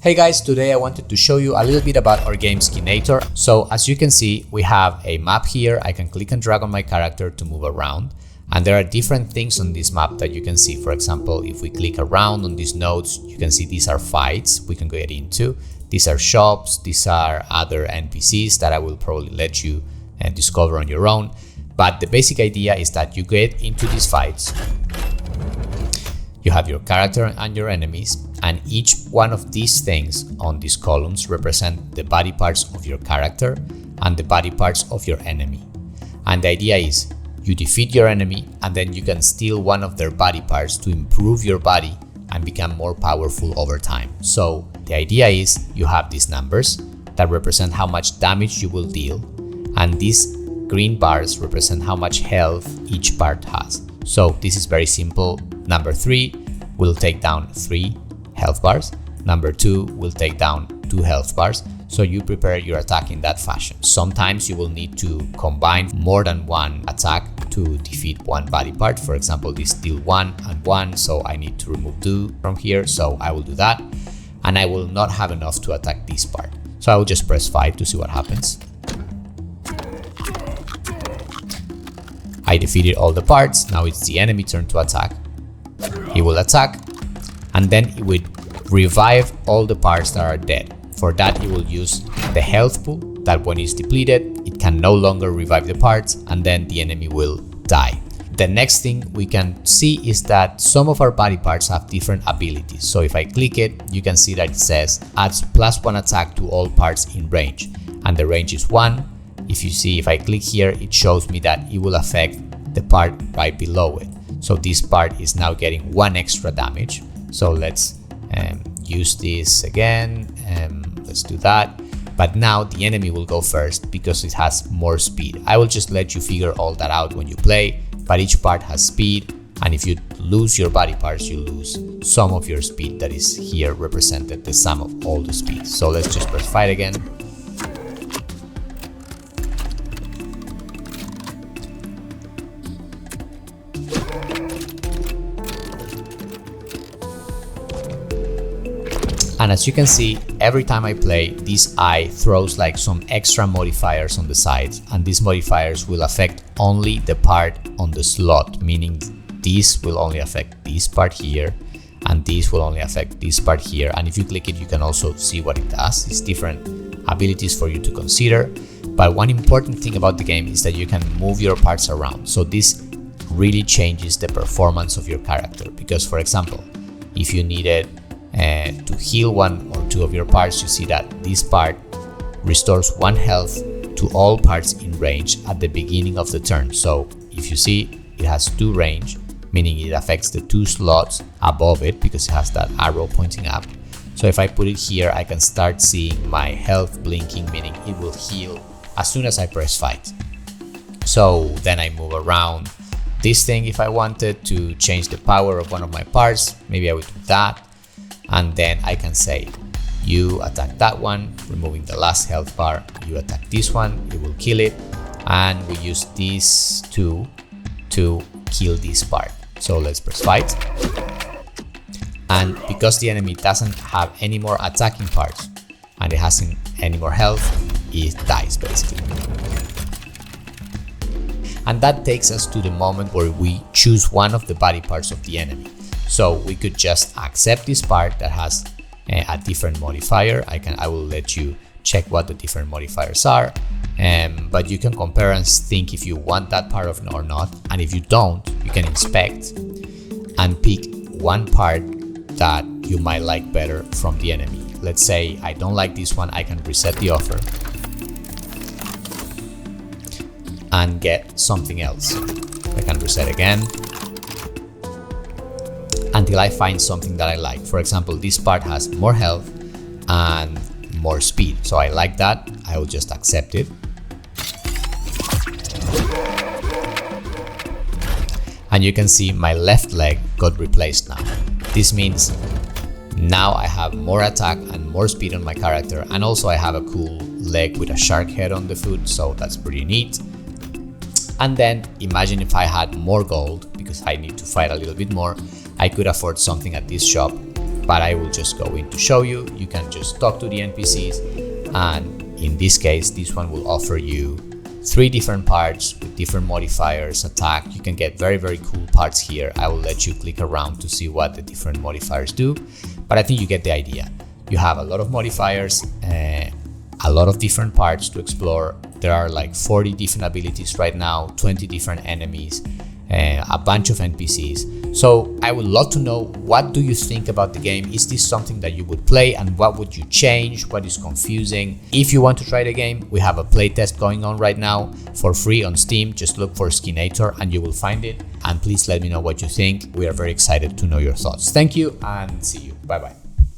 Hey guys, today I wanted to show you a little bit about our game Skinator. So as you can see, we have a map here. I can click and drag on my character to move around. And there are different things on this map that you can see. For example, if we click around on these nodes, you can see these are fights we can get into. These are shops, these are other NPCs that I will probably let you discover on your own. But the basic idea is that you get into these fights. You have your character and your enemies, and each one of these things on these columns represent the body parts of your character and the body parts of your enemy. And the idea is you defeat your enemy and then you can steal one of their body parts to improve your body and become more powerful over time. So the idea is you have these numbers that represent how much damage you will deal, and these green bars represent how much health each part has. So this is very simple. Number 3 will take down 3 health bars. Number 2 will take down 2 health bars. So you prepare your attack in that fashion. Sometimes you will need to combine more than one attack to defeat one body part. For example, this deal 1 and 1, so I need to remove 2 from here, so I will do that. And I will not have enough to attack this part. So I will just press 5 to see what happens. I defeated all the parts. Now it's the enemy turn to attack. He will attack, and then he will revive all the parts that are dead. For that, he will use the health pool that when it's depleted, it can no longer revive the parts, and then the enemy will die. The next thing we can see is that some of our body parts have different abilities. So if I click it, you can see that it says adds +1 attack to all parts in range, and the range is 1. If you see, if I click here, it shows me that it will affect the part right below it. So this part is now getting 1 extra damage. So let's use this again. Let's do that. But now the enemy will go first because it has more speed. I will just let you figure all that out when you play, but each part has speed. And if you lose your body parts, you lose some of your speed that is here represented, the sum of all the speed. So let's just press fight again. And as you can see, every time I play, this eye throws like some extra modifiers on the sides, and these modifiers will affect only the part on the slot, meaning this will only affect this part here, and this will only affect this part here. And if you click it, you can also see what it does. It's different abilities for you to consider. But one important thing about the game is that you can move your parts around. So this really changes the performance of your character, because for example, if you needed to heal 1 or 2 of your parts, you see that this part restores 1 health to all parts in range at the beginning of the turn. So if you see, it has 2 range, meaning it affects the 2 slots above it because it has that arrow pointing up. So if I put it here, I can start seeing my health blinking, meaning it will heal as soon as I press fight. So then I move around this thing. If I wanted to change the power of one of my parts, maybe I would do that. And then I can say, you attack that one, removing the last health bar. You attack this one, it will kill it. And we use these 2 to kill this part. So let's press fight. And because the enemy doesn't have any more attacking parts and it hasn't any more health, it dies basically. And that takes us to the moment where we choose one of the body parts of the enemy. So we could just accept this part that has a different modifier. I will let you check what the different modifiers are, but you can compare and think if you want that part or not. And if you don't, you can inspect and pick one part that you might like better from the enemy. Let's say I don't like this one, I can reset the offer and get something else. I can reset again until I find something that I like. For example, this part has more health and more speed, so I like that. I will just accept it. And you can see my left leg got replaced now. This means now I have more attack and more speed on my character, and also I have a cool leg with a shark head on the foot, so that's pretty neat. And then imagine if I had more gold, because I need to fight a little bit more. I could afford something at this shop but I will just go in to show you. You can just talk to the NPCs, and in this case, this one will offer you 3 different parts with different modifiers, attack. You can get very, very cool parts here. I will let you click around to see what the different modifiers do, but I think you get the idea. You have a lot of modifiers, a lot of different parts to explore. There are like 40 different abilities right now, 20 different enemies, a bunch of NPCs. So I would love to know, what do you think about the game? Is this something that you would play, and what would you change? What is confusing? If you want to try the game, we have a playtest going on right now for free on Steam. Just look for Skinator and you will find it. And please let me know what you think. We are very excited to know your thoughts. Thank you and see you. Bye bye.